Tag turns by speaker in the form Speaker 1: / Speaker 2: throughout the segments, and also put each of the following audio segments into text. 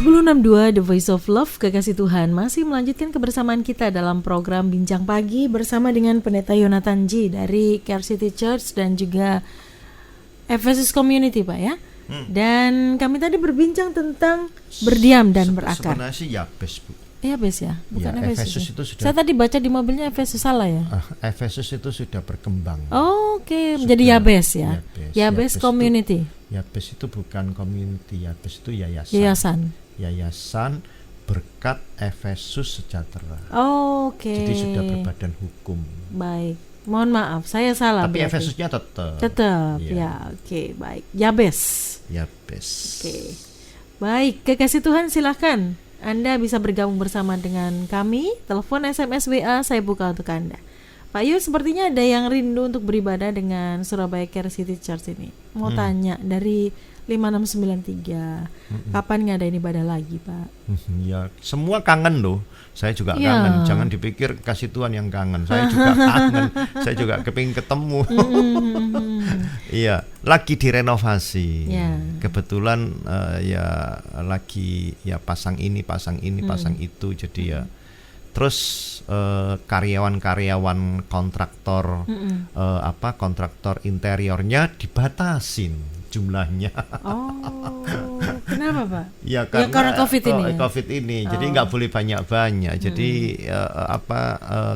Speaker 1: 1062 The Voice of Love, Kekasih Tuhan masih melanjutkan kebersamaan kita dalam program Bincang Pagi bersama dengan Pendeta Yonatan G dari Care City Church dan juga Efesus Community, Pak ya. Dan kami tadi berbincang tentang berdiam dan berakar.
Speaker 2: Sebenarnya sih Yabes, Bu.
Speaker 1: Yabes ya, bukan
Speaker 2: ya,
Speaker 1: Efesus.
Speaker 2: Itu sudah.
Speaker 1: Saya tadi baca di mobilnya Efesus, salah ya?
Speaker 2: Efesus itu sudah berkembang.
Speaker 1: Oke, menjadi Yabes ya. Yabes Community.
Speaker 2: Yabes itu bukan community, Yabes itu yayasan Berkat Efesus Sejahtera.
Speaker 1: Oke.
Speaker 2: Jadi sudah berbadan hukum.
Speaker 1: Baik. Mohon maaf, saya salah.
Speaker 2: Tapi
Speaker 1: berarti.
Speaker 2: Efesusnya tetap.
Speaker 1: Ya, oke, baik. Yabes. Oke. Baik, kekasih Tuhan, silakan. Anda bisa bergabung bersama dengan kami. Telepon, SMS, WA saya buka untuk Anda. Pak Yu, sepertinya ada yang rindu untuk beribadah dengan Surabaya Care City Church ini. Mau tanya dari 5693, kapan ngadain ibadah lagi, Pak?
Speaker 2: Ya, semua kangen loh. Saya juga kangen. Jangan dipikir kasih Tuhan yang kangen. Saya juga kangen. Saya juga kepingin ketemu. Iya, lagi direnovasi. Kebetulan ya lagi ya pasang ini, pasang itu. Jadi ya terus karyawan kontraktor kontraktor interiornya dibatasin jumlahnya.
Speaker 1: Oh, kenapa, Pak?
Speaker 2: Ya karena COVID ini. Jadi nggak boleh banyak-banyak. Jadi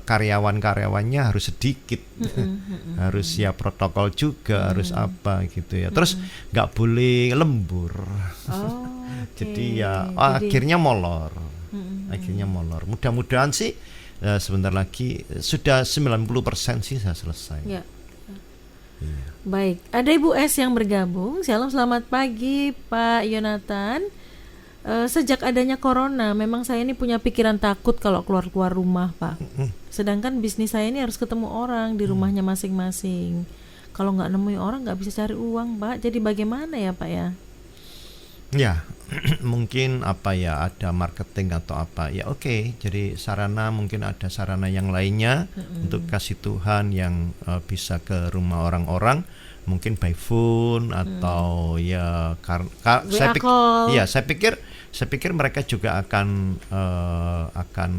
Speaker 2: karyawannya harus sedikit. Harus ya protokol juga, harus apa gitu ya. Terus nggak boleh lembur. Jadi ya akhirnya molor. Mudah-mudahan sih sebentar lagi sudah 90% sih saya selesai.
Speaker 1: Ya. Iya. Baik, ada Ibu S yang bergabung. Shalom, selamat pagi Pak Yonatan. Sejak adanya corona, memang saya ini punya pikiran takut kalau keluar rumah, Pak. Sedangkan bisnis saya ini harus ketemu orang di rumahnya masing-masing. Kalau nggak nemuin orang nggak bisa cari uang, Pak. Jadi bagaimana ya, Pak ya?
Speaker 2: Ya, mungkin ada marketing atau apa. Ya oke. Jadi mungkin ada sarana yang lainnya untuk kasih Tuhan yang bisa ke rumah orang-orang, mungkin by phone atau saya pikir mereka juga akan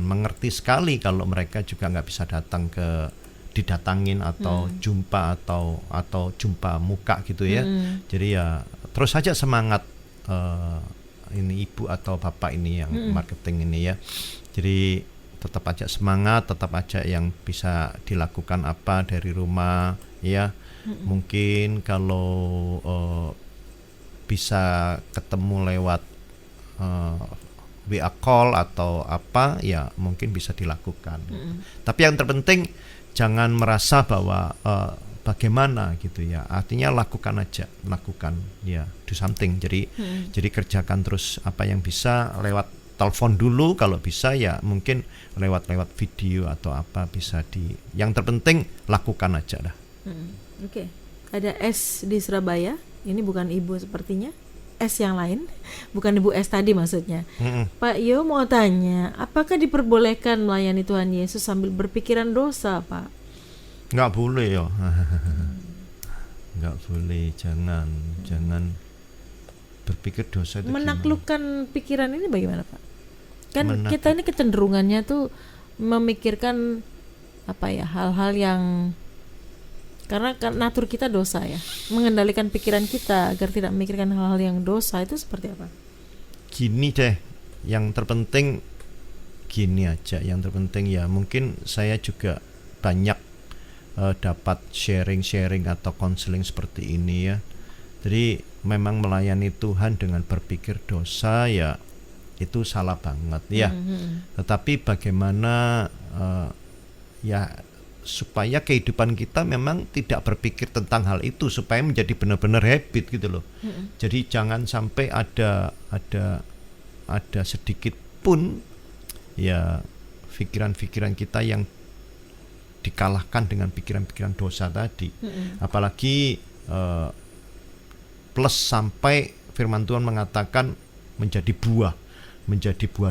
Speaker 2: mengerti sekali kalau mereka juga nggak bisa datang didatangin atau jumpa atau jumpa muka gitu ya. Jadi ya terus saja semangat ini ibu atau bapak ini yang marketing ini ya. Jadi tetap aja semangat, tetap aja yang bisa dilakukan apa dari rumah ya. Mungkin kalau bisa ketemu lewat WA call atau apa ya mungkin bisa dilakukan. Tapi yang terpenting jangan merasa bahwa bagaimana gitu ya, artinya lakukan ya, do something. Jadi kerjakan terus apa yang bisa lewat telepon dulu, kalau bisa ya mungkin lewat video atau apa bisa yang terpenting lakukan aja dah.
Speaker 1: Oke. Ada S di Surabaya, ini bukan ibu sepertinya, S yang lain, bukan Ibu S tadi maksudnya. Pak Yo mau tanya, apakah diperbolehkan melayani Tuhan Yesus sambil berpikiran dosa, Pak?
Speaker 2: Nggak boleh ya. Nggak boleh, jangan berpikir dosa itu.
Speaker 1: Menaklukkan pikiran ini bagaimana, Pak? Kan kita ini kecenderungannya tuh memikirkan hal-hal yang karena natur kita dosa ya, mengendalikan pikiran kita agar tidak memikirkan hal-hal yang dosa itu seperti apa?
Speaker 2: Gini deh, yang terpenting gini aja, yang terpenting ya mungkin saya juga banyak dapat sharing atau konseling seperti ini ya. Jadi memang melayani Tuhan dengan berpikir dosa ya itu salah banget ya. Tetapi bagaimana supaya kehidupan kita memang tidak berpikir tentang hal itu, supaya menjadi benar-benar habit gitu loh. Jadi jangan sampai ada sedikit pun ya pikiran-pikiran kita yang dikalahkan dengan pikiran-pikiran dosa tadi. Apalagi plus sampai firman Tuhan mengatakan menjadi buah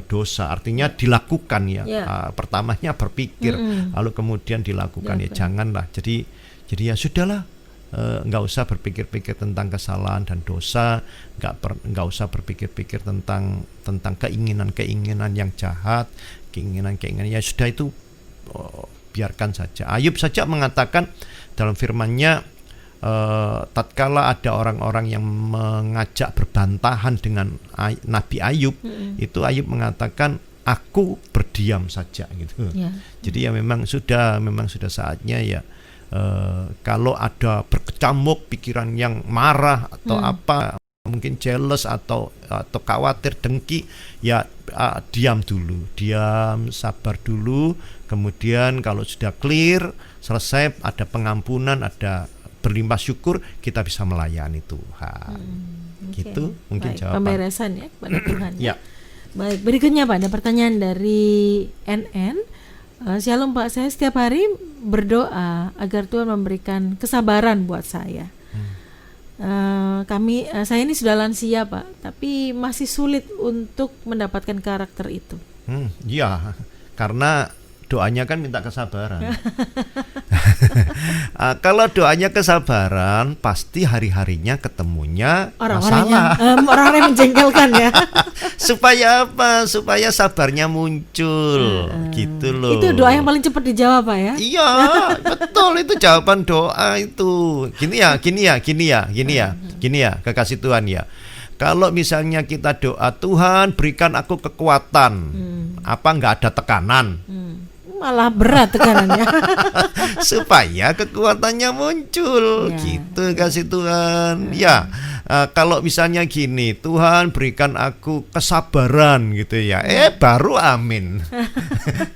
Speaker 2: dosa, artinya dilakukan ya. Pertamanya berpikir lalu kemudian dilakukan ya janganlah. Jadi ya sudahlah, nggak usah berpikir-pikir tentang kesalahan dan dosa, nggak usah berpikir-pikir tentang keinginan-keinginan yang jahat, keinginan-keinginan ya sudah itu biarkan saja. Ayub saja mengatakan dalam firman-Nya, tatkala ada orang-orang yang mengajak berbantahan dengan Nabi Ayub, itu Ayub mengatakan aku berdiam saja gitu. Jadi ya memang sudah saatnya ya. Kalau ada berkecamuk pikiran yang marah atau apa, mungkin jealous atau khawatir, dengki, ya diam dulu, sabar dulu. Kemudian kalau sudah clear, selesai, ada pengampunan, ada berlimpah syukur, kita bisa melayani Tuhan. Gitu mungkin jawaban.
Speaker 1: Pemberesan ya kepada Tuhan.
Speaker 2: Ya.
Speaker 1: Baik, berikutnya Pak, ada pertanyaan dari NN. Shalom Pak, saya setiap hari berdoa agar Tuhan memberikan kesabaran buat saya. Saya ini sudah lansia Pak, tapi masih sulit untuk mendapatkan karakter itu.
Speaker 2: Ya, karena doanya kan minta kesabaran. Kalau doanya kesabaran, pasti hari-harinya ketemunya masalah.
Speaker 1: Orang-orang yang menjengkelkan ya.
Speaker 2: Supaya apa? Supaya sabarnya muncul, gitu loh.
Speaker 1: Itu doa yang paling cepat dijawab Pak ya?
Speaker 2: Iya, betul, itu jawaban doa itu. Gini ya, kekasih Tuhan ya. Kalau misalnya kita doa, Tuhan berikan aku kekuatan, apa nggak ada tekanan?
Speaker 1: Malah berat tekanannya.
Speaker 2: Supaya kekuatannya muncul, gitu kasih Tuhan. Ya, kalau misalnya gini, Tuhan berikan aku kesabaran gitu ya. Baru amin.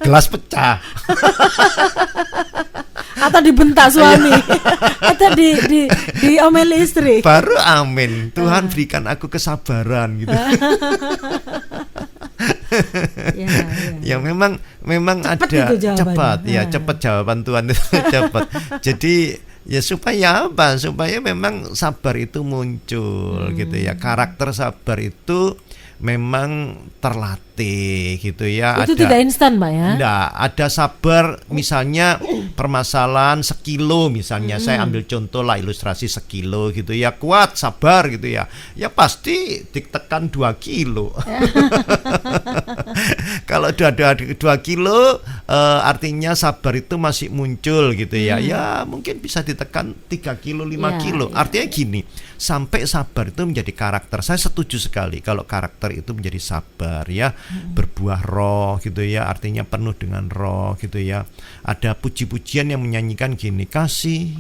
Speaker 2: Gelas pecah.
Speaker 1: Atau dibentak suami. Atau diomeli istri.
Speaker 2: Baru amin. Tuhan berikan aku kesabaran gitu. Ya memang cepet ada cepat jawaban Tuhan itu cepat. Jadi ya supaya apa? Supaya memang sabar itu muncul gitu ya. Karakter sabar itu memang terlatih gitu ya.
Speaker 1: Itu tidak instan Pak ya?
Speaker 2: Enggak, ada sabar misalnya permasalahan sekilo misalnya, saya ambil contoh lah, ilustrasi sekilo gitu ya, kuat sabar gitu ya, ya pasti ditekan 2 kilo. Kalau udah 2 kilo artinya sabar itu masih muncul gitu ya, ya mungkin bisa ditekan 3 kilo, 5 kilo. Artinya gini, sampai sabar itu menjadi karakter. Saya setuju sekali kalau karakter itu menjadi sabar ya, berbuah roh gitu ya, artinya penuh dengan roh gitu ya. Ada puji-pujian yang menyanyikan gini, kasih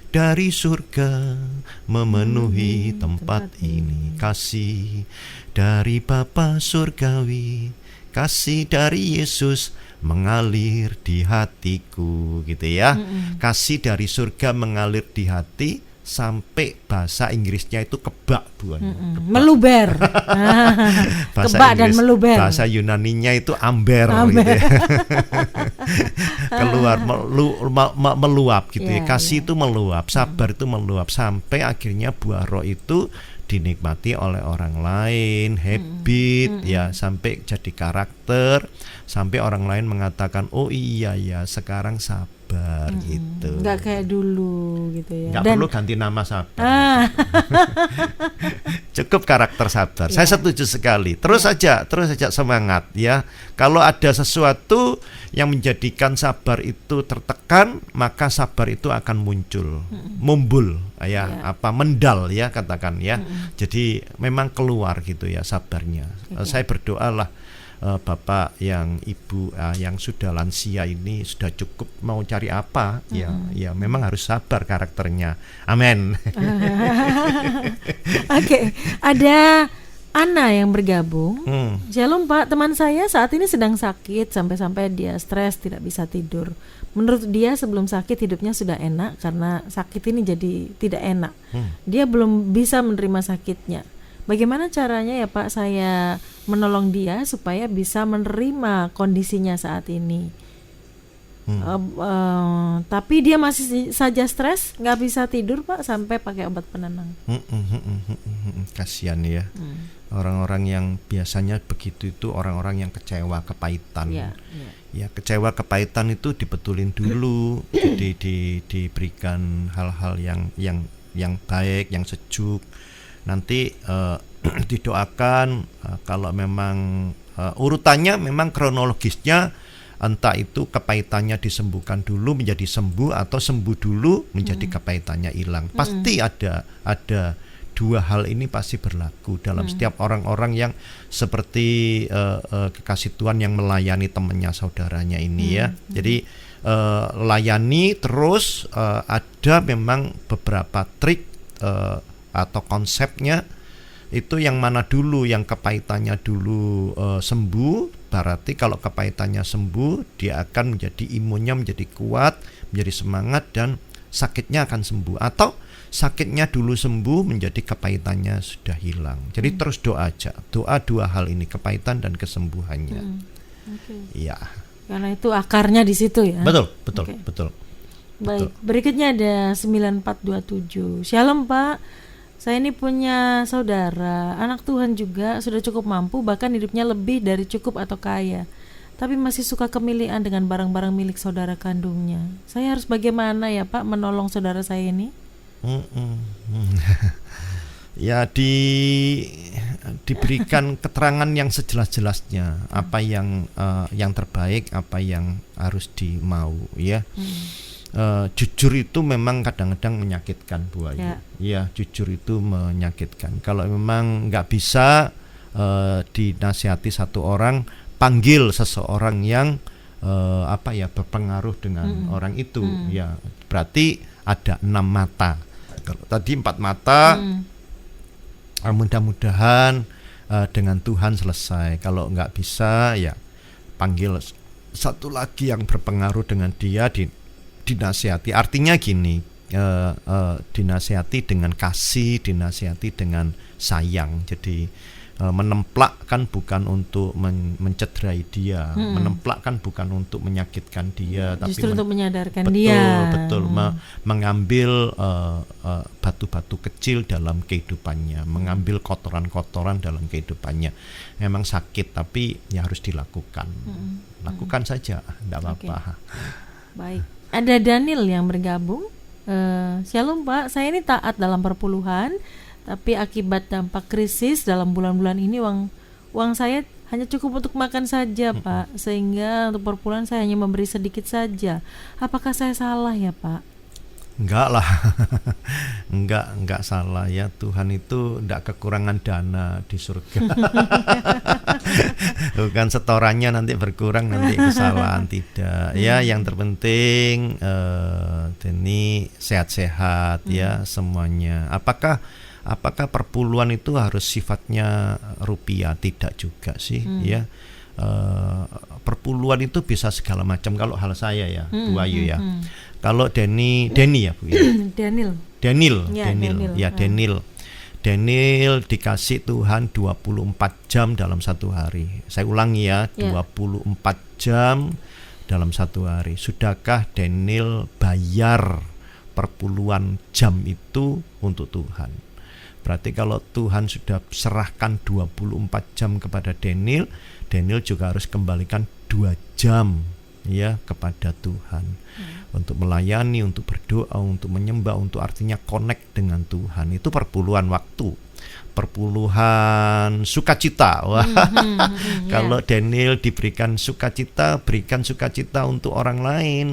Speaker 2: dari surga memenuhi tempat ini, kasih dari Bapa surgawi, kasih dari Yesus mengalir di hatiku gitu ya. Kasih dari surga mengalir di hati, sampai bahasa Inggrisnya itu kebak buahnya.
Speaker 1: Meluber. Kebak dan meluber.
Speaker 2: Bahasa Yunaninya itu amber. Gitu ya. Keluar meluap gitu ya. Kasih itu meluap, sabar itu meluap, sampai akhirnya buah roh itu dinikmati oleh orang lain, habit ya, sampai jadi karakter, sampai orang lain mengatakan oh iya ya sekarang sabar gitu.
Speaker 1: Nggak kayak dulu gitu ya.
Speaker 2: Nggak perlu ganti nama sabar. Cukup karakter sabar. Saya setuju sekali. Terus saja semangat ya. Kalau ada sesuatu yang menjadikan sabar itu tertekan, maka sabar itu akan muncul, mumbul ya, mendal ya katakan ya. Jadi memang keluar gitu ya sabarnya. Saya berdoalah Bapak yang Ibu yang sudah lansia ini sudah cukup, mau cari apa ya memang harus sabar karakternya. Amin. Oke,
Speaker 1: ada Ana yang bergabung. Shalom Pak, teman saya saat ini sedang sakit sampai-sampai dia stres, tidak bisa tidur. Menurut dia sebelum sakit hidupnya sudah enak, karena sakit ini jadi tidak enak. Dia belum bisa menerima sakitnya. Bagaimana caranya ya Pak saya menolong dia supaya bisa menerima kondisinya saat ini? Tapi dia masih saja stres, nggak bisa tidur Pak, sampai pakai obat penenang.
Speaker 2: Kasihan ya. Orang-orang yang biasanya begitu itu orang-orang yang kecewa, kepahitan. Ya, kecewa, kepahitan itu dibetulin dulu. Jadi diberikan hal-hal yang baik, yang sejuk. Nanti didoakan kalau memang urutannya memang kronologisnya, entah itu kepahitannya disembuhkan dulu menjadi sembuh, atau sembuh dulu menjadi kepahitannya hilang. Pasti ada dua hal ini pasti berlaku dalam setiap orang-orang yang seperti kekasih Tuhan yang melayani temannya, saudaranya ini ya. Jadi layani terus, ada memang beberapa trik atau konsepnya. Itu yang mana dulu, yang kepahitannya dulu sembuh. Berarti kalau kepahitannya sembuh, dia akan menjadi imunnya menjadi kuat, menjadi semangat, dan sakitnya akan sembuh. Atau sakitnya dulu sembuh, menjadi kepahitannya sudah hilang. Jadi terus doa aja, doa dua hal ini, kepahitan dan kesembuhannya. Iya.
Speaker 1: Karena itu akarnya di situ ya.
Speaker 2: Betul.
Speaker 1: Baik, berikutnya ada 9427. Shalom Pak. Saya ini punya saudara, anak Tuhan juga, sudah cukup mampu, bahkan hidupnya lebih dari cukup atau kaya, tapi masih suka kemilian dengan barang-barang milik saudara kandungnya. Saya harus bagaimana ya Pak menolong saudara saya ini?
Speaker 2: Ya, diberikan keterangan yang sejelas-jelasnya, apa yang terbaik, apa yang harus dimau ya. Jujur itu memang kadang-kadang menyakitkan, Bu Ayu. Ya, jujur itu menyakitkan. Kalau memang nggak bisa dinasihati satu orang, panggil seseorang yang berpengaruh dengan orang itu. Ya, berarti ada 6 mata. Kalau tadi 4 mata, mudah-mudahan dengan Tuhan selesai. Kalau nggak bisa, ya panggil satu lagi yang berpengaruh dengan dia, dinasihati. Artinya gini, dinasihati dengan kasih, dinasihati dengan sayang. Jadi menemplak kan bukan untuk mencederai dia, menemplak kan bukan untuk menyakitkan dia,
Speaker 1: justru
Speaker 2: tapi
Speaker 1: untuk menyadarkan dia.
Speaker 2: Betul, mengambil batu-batu kecil dalam kehidupannya, mengambil kotoran-kotoran dalam kehidupannya. Memang sakit, tapi ya harus dilakukan. Lakukan saja, tidak apa-apa.
Speaker 1: Baik. Ada Daniel yang bergabung. Shalom Pak, saya ini taat dalam perpuluhan, tapi akibat dampak krisis dalam bulan-bulan ini uang saya hanya cukup untuk makan saja Pak, sehingga untuk perpuluhan saya hanya memberi sedikit saja. Apakah saya salah ya Pak?
Speaker 2: Enggak lah. enggak salah ya. Tuhan itu enggak kekurangan dana di surga. Bukan setorannya nanti berkurang, nanti kesalahan, tidak. Ya, yang terpenting Deni sehat-sehat ya semuanya. Apakah perpuluhan itu harus sifatnya rupiah? Tidak juga sih ya. Perpuluhan itu bisa segala macam. Kalau hal saya ya, Bu Ayu ya. Kalau Deni ya Bu ya. Daniel dikasih Tuhan 24 jam dalam satu hari. Saya ulangi ya, 24 jam dalam satu hari. Sudahkah Daniel bayar perpuluhan jam itu untuk Tuhan? Berarti kalau Tuhan sudah serahkan 24 jam kepada Daniel juga harus kembalikan 2 jam ya kepada Tuhan. Untuk melayani, untuk berdoa, untuk menyembah, untuk artinya connect dengan Tuhan. Itu perpuluhan waktu, perpuluhan sukacita. Kalau Daniel diberikan sukacita, berikan sukacita untuk orang lain.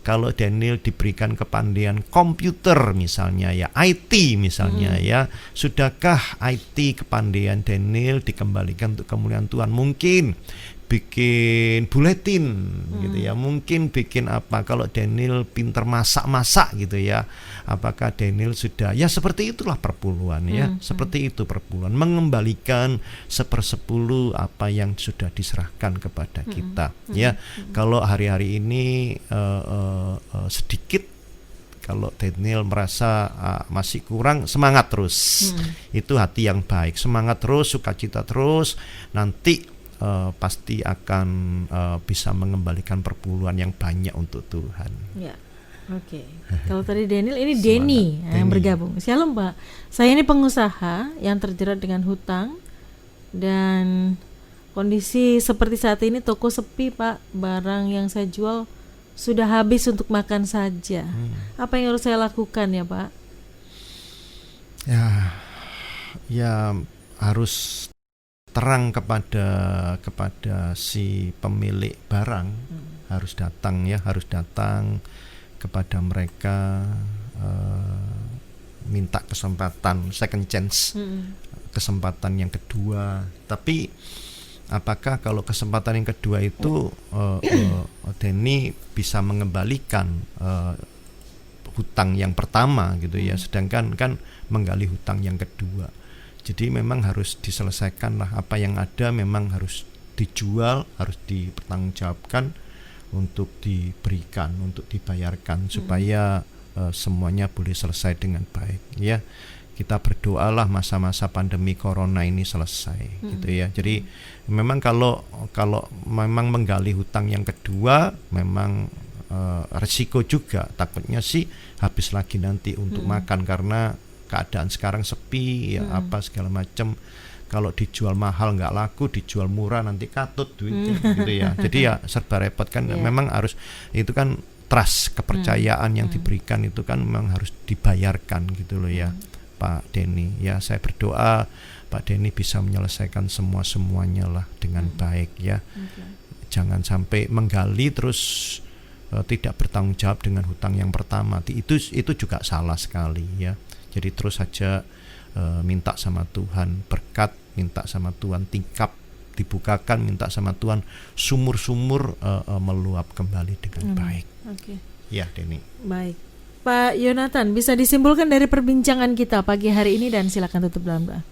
Speaker 2: Kalau Daniel diberikan kepandaian komputer misalnya ya, IT misalnya ya, sudahkah IT kepandaian Daniel dikembalikan untuk kemuliaan Tuhan? Mungkin bikin buletin gitu ya, mungkin bikin apa. Kalau Daniel pinter masak gitu ya, apakah Daniel sudah ya seperti itulah perpuluhan ya, seperti itu perpuluhan, mengembalikan 1/10 apa yang sudah diserahkan kepada kita ya. Kalau hari-hari ini sedikit, kalau Daniel merasa masih kurang, semangat terus. Itu hati yang baik, semangat terus, sukacita terus. Nanti pasti akan bisa mengembalikan perpuluhan yang banyak untuk Tuhan.
Speaker 1: Ya, oke. Kalau tadi Daniel, ini Denny yang
Speaker 2: Denny.
Speaker 1: bergabung. Shalom Pak, saya ini pengusaha yang terjerat dengan hutang dan kondisi seperti saat ini toko sepi Pak. Barang yang saya jual sudah habis untuk makan saja. Apa yang harus saya lakukan ya Pak?
Speaker 2: Ya harus terang kepada si pemilik barang, harus datang kepada mereka, minta kesempatan second chance, kesempatan yang kedua. Tapi apakah kalau kesempatan yang kedua itu Denny bisa mengembalikan hutang yang pertama gitu ya, sedangkan kan menggali hutang yang kedua. Jadi memang harus diselesaikan lah, apa yang ada memang harus dijual, harus dipertanggungjawabkan untuk diberikan, untuk dibayarkan supaya semuanya boleh selesai dengan baik ya. Kita berdoalah masa-masa pandemi corona ini selesai gitu ya. Jadi memang kalau memang menggali hutang yang kedua memang resiko juga, takutnya sih habis lagi nanti untuk makan karena keadaan sekarang sepi ya, apa segala macam. Kalau dijual mahal nggak laku, dijual murah nanti katut duitnya gitu ya. Jadi ya serba repot kan. Memang harus, itu kan trust, kepercayaan yang diberikan itu kan memang harus dibayarkan gitu loh ya, Pak Denny. Ya saya berdoa Pak Denny bisa menyelesaikan semuanya lah dengan baik ya. Jangan sampai menggali terus tidak bertanggung jawab dengan hutang yang pertama. Itu juga salah sekali ya. Jadi terus saja minta sama Tuhan berkat, minta sama Tuhan tingkap dibukakan, minta sama Tuhan sumur-sumur meluap kembali dengan baik.
Speaker 1: Oke.
Speaker 2: Ya, Denny.
Speaker 1: Baik. Pak Yonatan, bisa disimpulkan dari perbincangan kita pagi hari ini dan silakan tutup dalam doa.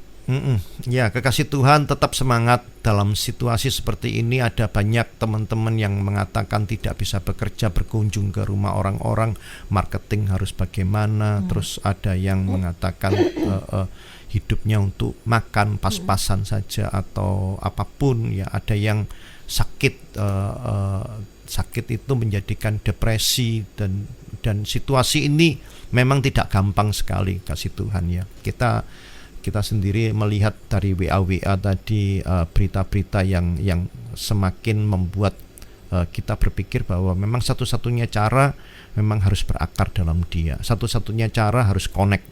Speaker 2: Ya, kekasih Tuhan, tetap semangat dalam situasi seperti ini. Ada banyak teman-teman yang mengatakan tidak bisa bekerja, berkunjung ke rumah orang-orang, marketing harus bagaimana. Terus ada yang mengatakan hidupnya untuk makan pas-pasan saja atau apapun ya. Ada yang sakit, sakit itu menjadikan depresi dan situasi ini memang tidak gampang sekali, kasih Tuhan ya. Kita sendiri melihat dari WA tadi, berita-berita yang semakin membuat kita berpikir bahwa memang satu-satunya cara memang harus berakar dalam Dia. Satu-satunya cara harus connect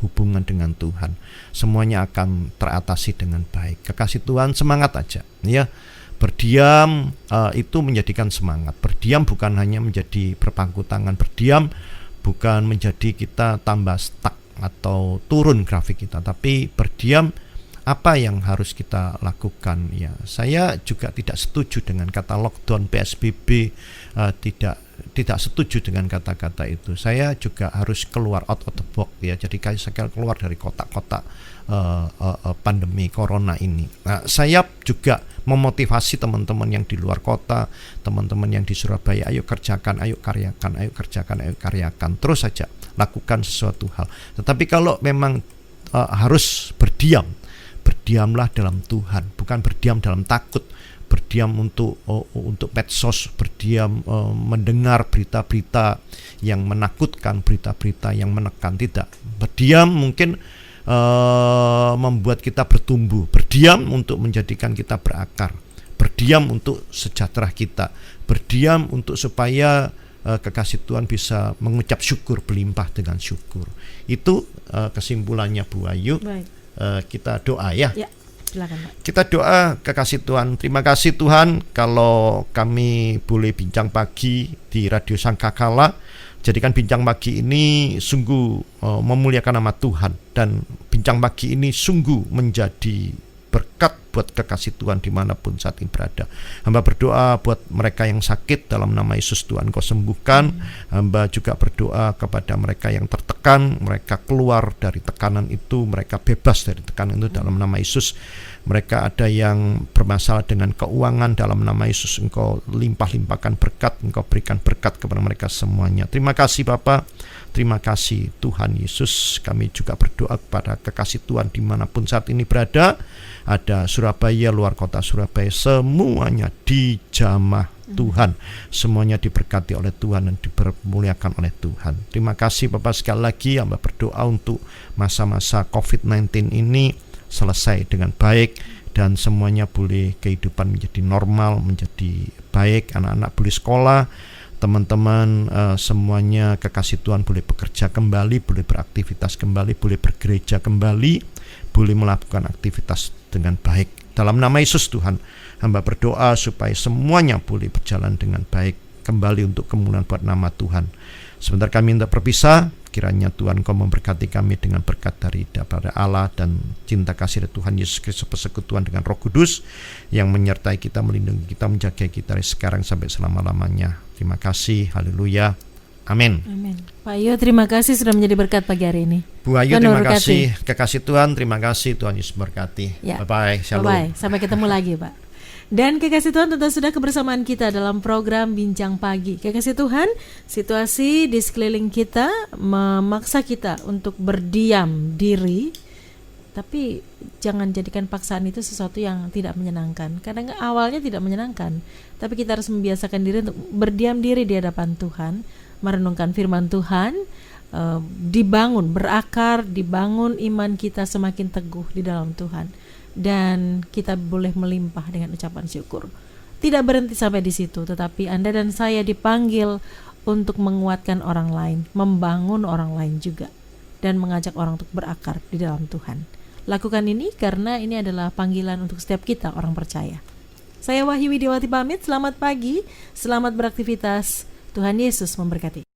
Speaker 2: hubungan dengan Tuhan. Semuanya akan teratasi dengan baik. Kekasih Tuhan, semangat aja ya. Berdiam itu menjadikan semangat. Berdiam bukan hanya menjadi berpangku tangan. Berdiam bukan menjadi kita tambah stuck atau turun grafik kita, tapi berdiam apa yang harus kita lakukan ya. Saya juga tidak setuju dengan kata lockdown, PSBB, tidak setuju dengan kata-kata itu. Saya juga harus keluar out of the box ya. Jadi saya keluar dari kotak-kotak pandemi corona ini. Nah, saya juga memotivasi teman-teman yang di luar kota, teman-teman yang di Surabaya, ayo kerjakan, ayo karyakan, ayo kerjakan, ayo karyakan. Terus saja lakukan sesuatu hal. Tetapi kalau memang harus berdiam, berdiamlah dalam Tuhan, bukan berdiam dalam takut, berdiam untuk medsos, berdiam mendengar berita-berita yang menakutkan, berita-berita yang menekan. Tidak, berdiam mungkin membuat kita bertumbuh, berdiam untuk menjadikan kita berakar, berdiam untuk sejahtera kita, berdiam untuk supaya kekasih Tuhan bisa mengucap syukur, berlimpah dengan syukur. Itu kesimpulannya Bu Ayu. Kita doa ya.
Speaker 1: Silakan Pak.
Speaker 2: Kita doa, kekasih Tuhan. Terima kasih Tuhan kalau kami boleh bincang pagi di Radio Sangkakala. Jadikan bincang pagi ini sungguh memuliakan nama Tuhan, dan bincang pagi ini sungguh menjadi berkat buat kekasih Tuhan dimanapun saat ini berada. Hamba berdoa buat mereka yang sakit, dalam nama Yesus Tuhan Kau sembuhkan. Hamba juga berdoa kepada mereka yang tertekan, mereka keluar dari tekanan itu, mereka bebas dari tekanan itu dalam nama Yesus. Mereka ada yang bermasalah dengan keuangan, dalam nama Yesus Engkau limpah-limpahkan berkat, Engkau berikan berkat kepada mereka semuanya. Terima kasih Bapa, terima kasih Tuhan Yesus. Kami juga berdoa kepada kekasih Tuhan dimanapun saat ini berada. Ada ada Surabaya, luar kota Surabaya, semuanya dijamah Tuhan, semuanya diberkati oleh Tuhan dan dipermuliakan oleh Tuhan. Terima kasih Bapak, sekali lagi hamba berdoa untuk masa-masa COVID-19 ini selesai dengan baik dan semuanya boleh kehidupan menjadi normal, menjadi baik, anak-anak boleh sekolah, teman-teman semuanya kekasih Tuhan boleh bekerja kembali, boleh beraktivitas kembali, boleh bergereja kembali, boleh melakukan aktivitas dengan baik. Dalam nama Yesus Tuhan, hamba berdoa supaya semuanya boleh berjalan dengan baik kembali untuk kemuliaan buat nama Tuhan. Sebentar kami hendak berpisah, kiranya Tuhan Kau memberkati kami dengan berkat daripada Allah dan cinta kasih dari Tuhan Yesus Kristus, persekutuan dengan Roh Kudus yang menyertai kita, melindungi kita, menjaga kita dari sekarang sampai selama-lamanya. Terima kasih, haleluya, amin.
Speaker 1: Amin. Pak Yo, terima kasih sudah menjadi berkat pagi hari ini.
Speaker 2: Bu Ayu,
Speaker 1: Tuhan
Speaker 2: terima
Speaker 1: memberkati.
Speaker 2: kasih, kekasih Tuhan, terima kasih, Tuhan Yesus berkati.
Speaker 1: Ya.
Speaker 2: Bye-bye, shalom.
Speaker 1: Bye-bye, sampai ketemu lagi Pak. Dan kekasih Tuhan, tentu sudah kebersamaan kita dalam program Bincang Pagi. Kekasih Tuhan, situasi di sekeliling kita memaksa kita untuk berdiam diri, tapi jangan jadikan paksaan itu sesuatu yang tidak menyenangkan. Kadang awalnya tidak menyenangkan, tapi kita harus membiasakan diri untuk berdiam diri di hadapan Tuhan, merenungkan firman Tuhan, dibangun, berakar, dibangun iman kita semakin teguh di dalam Tuhan. Dan kita boleh melimpah dengan ucapan syukur. Tidak berhenti sampai di situ, tetapi Anda dan saya dipanggil untuk menguatkan orang lain, membangun orang lain juga, dan mengajak orang untuk berakar di dalam Tuhan. Lakukan ini karena ini adalah panggilan untuk setiap kita orang percaya. Saya Wahyu Widiawati pamit, selamat pagi, selamat beraktivitas. Tuhan Yesus memberkati.